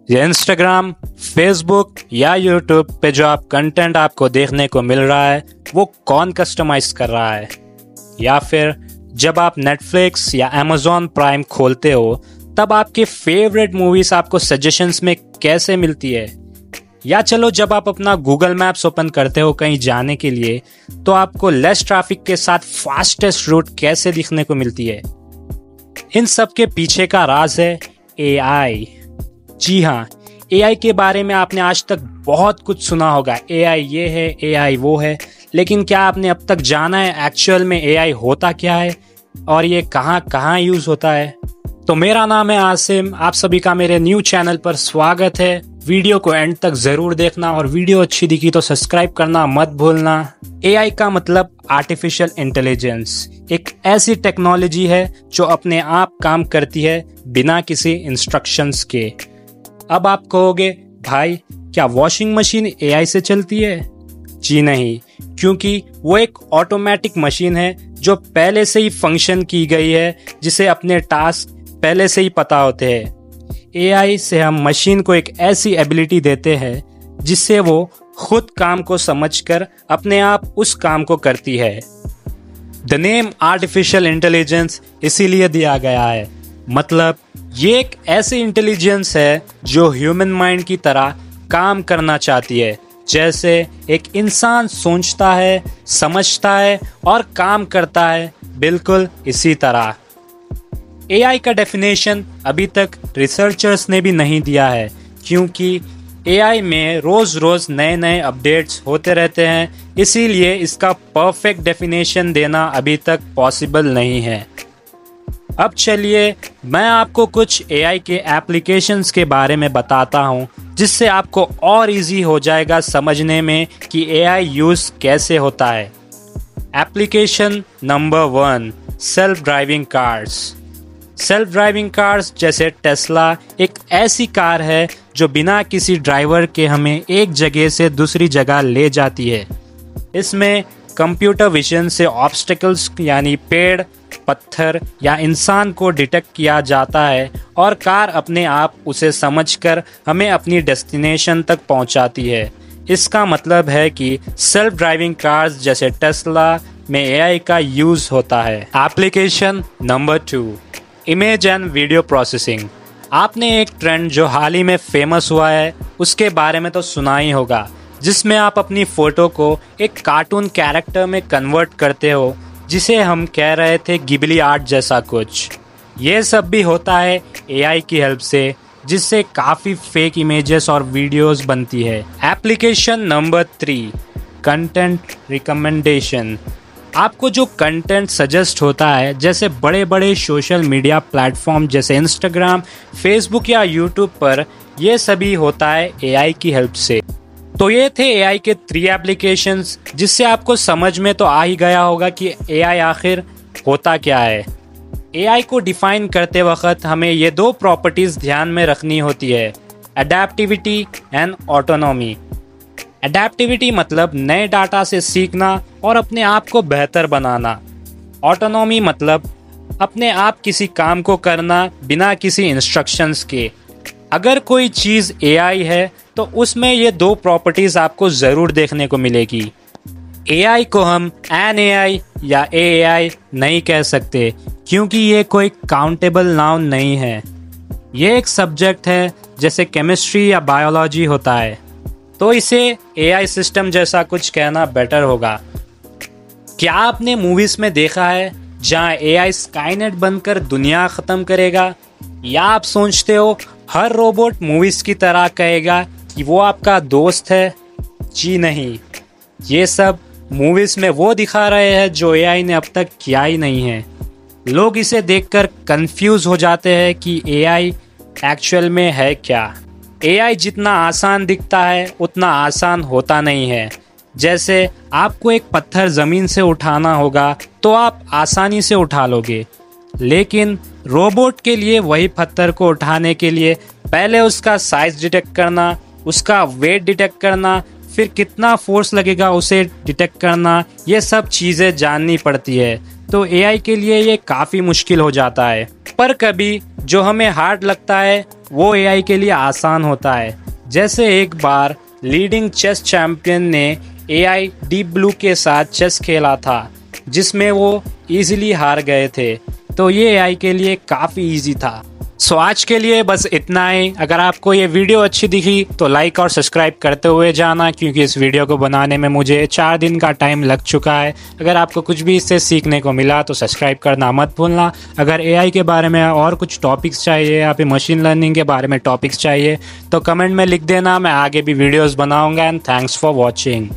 ये Instagram, Facebook या YouTube पे जो आप कंटेंट आपको देखने को मिल रहा है वो कौन कस्टमाइज कर रहा है? या फिर जब आप नेटफ्लिक्स या अमेज़न प्राइम खोलते हो तब आपके फेवरेट मूवीज आपको सजेशंस में कैसे मिलती है? या चलो जब आप अपना गूगल मैप्स ओपन करते हो कहीं जाने के लिए तो आपको लेस ट्रैफिक के साथ फास्टेस्ट रूट कैसे दिखने को मिलती है? इन सब के पीछे का राज है एआई। जी हाँ, एआई के बारे में आपने आज तक बहुत कुछ सुना होगा। एआई ये है, एआई वो है, लेकिन क्या आपने अब तक जाना है एक्चुअल में एआई होता क्या है और ये कहाँ कहाँ यूज होता है? तो मेरा नाम है आसिम, आप सभी का मेरे न्यू चैनल पर स्वागत है। वीडियो को एंड तक जरूर देखना और वीडियो अच्छी दिखी तो सब्सक्राइब करना मत भूलना। एआई का मतलब आर्टिफिशियल इंटेलिजेंस, एक ऐसी टेक्नोलॉजी है जो अपने आप काम करती है बिना किसी इंस्ट्रक्शंस के। अब आप कहोगे भाई क्या वॉशिंग मशीन एआई से चलती है? जी नहीं, क्योंकि वो एक ऑटोमेटिक मशीन है जो पहले से ही फंक्शन की गई है, जिसे अपने टास्क पहले से ही पता होते हैं। एआई से हम मशीन को एक ऐसी एबिलिटी देते हैं जिससे वो खुद काम को समझकर अपने आप उस काम को करती है। द नेम आर्टिफिशियल इंटेलिजेंस इसीलिए दिया गया है, मतलब ये एक ऐसी इंटेलिजेंस है जो ह्यूमन माइंड की तरह काम करना चाहती है, जैसे एक इंसान सोचता है, समझता है और काम करता है, बिल्कुल इसी तरह। एआई का डेफिनेशन अभी तक रिसर्चर्स ने भी नहीं दिया है, क्योंकि एआई में रोज रोज नए नए अपडेट्स होते रहते हैं, इसीलिए इसका परफेक्ट डेफिनेशन देना अभी तक पॉसिबल नहीं है। अब चलिए मैं आपको कुछ एआई के एप्लीकेशंस के बारे में बताता हूँ, जिससे आपको और इजी हो जाएगा समझने में कि एआई यूज कैसे होता है। Application number 1, self driving cars. Self driving cars जैसे टेस्ला एक ऐसी कार है जो बिना किसी ड्राइवर के हमें एक जगह से दूसरी जगह ले जाती है। इसमें कंप्यूटर विजन से ऑब्स्टेकल्स यानी पेड़, पत्थर या इंसान को डिटेक्ट किया जाता है और कार अपने आप उसे समझकर हमें अपनी डेस्टिनेशन तक पहुंचाती है। इसका मतलब है कि सेल्फ ड्राइविंग कार्स जैसे टेस्ला में एआई का यूज होता है। Application number 2, image and video processing. आपने एक ट्रेंड जो हाल ही में फेमस हुआ है उसके बारे में तो सुना ही होगा, जिसमें आप अपनी फोटो को एक कार्टून कैरेक्टर में कन्वर्ट करते हो, जिसे हम कह रहे थे गिबली आर्ट जैसा कुछ। ये सब भी होता है एआई की हेल्प से, जिससे काफ़ी फेक इमेजेस और वीडियोस बनती है। Application number 3, content recommendation. आपको जो कंटेंट सजेस्ट होता है, जैसे बड़े बड़े सोशल मीडिया प्लेटफॉर्म जैसे इंस्टाग्राम, फेसबुक या यूट्यूब पर, यह सभी होता है एआई की हेल्प से। तो ये थे एआई के 3 एप्लीकेशंस, जिससे आपको समझ में तो आ ही गया होगा कि एआई आखिर होता क्या है। एआई को डिफाइन करते वक्त हमें ये 2 प्रॉपर्टीज़ ध्यान में रखनी होती है, अडेप्टिविटी एंड ऑटोनॉमी। अडेप्टिविटी मतलब नए डाटा से सीखना और अपने आप को बेहतर बनाना। ऑटोनॉमी मतलब अपने आप किसी काम को करना बिना किसी इंस्ट्रक्शंस के। अगर कोई चीज़ एआई है तो उसमें ये 2 प्रॉपर्टीज़ आपको ज़रूर देखने को मिलेगी। एआई को हम एन एआई या एआई नहीं कह सकते, क्योंकि ये कोई काउंटेबल नाउन नहीं है। ये एक सब्जेक्ट है जैसे केमिस्ट्री या बायोलॉजी होता है, तो इसे एआई सिस्टम जैसा कुछ कहना बेटर होगा। क्या आपने मूवीज़ में देखा है जहाँ एआई स्काईनेट बनकर दुनिया ख़त्म करेगा? या आप सोचते हो हर रोबोट मूवीज़ की तरह कहेगा कि वो आपका दोस्त है? जी नहीं, ये सब मूवीज़ में वो दिखा रहे हैं जो एआई ने अब तक किया ही नहीं है। लोग इसे देखकर कंफ्यूज हो जाते हैं कि एआई एक्चुअल में है क्या। एआई जितना आसान दिखता है उतना आसान होता नहीं है। जैसे आपको एक पत्थर ज़मीन से उठाना होगा तो आप आसानी से उठा लोगे, लेकिन रोबोट के लिए वही पत्थर को उठाने के लिए पहले उसका साइज डिटेक्ट करना, उसका वेट डिटेक्ट करना, फिर कितना फोर्स लगेगा उसे डिटेक्ट करना, ये सब चीज़ें जाननी पड़ती है। तो एआई के लिए ये काफ़ी मुश्किल हो जाता है। पर कभी जो हमें हार्ड लगता है वो एआई के लिए आसान होता है। जैसे एक बार लीडिंग चेस चैंपियन ने एआई डीप ब्लू के साथ चेस खेला था, जिसमें वो इजीली हार गए थे। तो ये एआई के लिए काफ़ी इजी था। सो आज के लिए बस इतना ही। अगर आपको ये वीडियो अच्छी दिखी तो लाइक और सब्सक्राइब करते हुए जाना, क्योंकि इस वीडियो को बनाने में मुझे 4 दिन का टाइम लग चुका है। अगर आपको कुछ भी इससे सीखने को मिला तो सब्सक्राइब करना मत भूलना। अगर एआई के बारे में और कुछ टॉपिक्स चाहिए या फिर मशीन लर्निंग के बारे में टॉपिक्स चाहिए तो कमेंट में लिख देना, मैं आगे भी वीडियोज़ बनाऊँगा। And thanks for watching.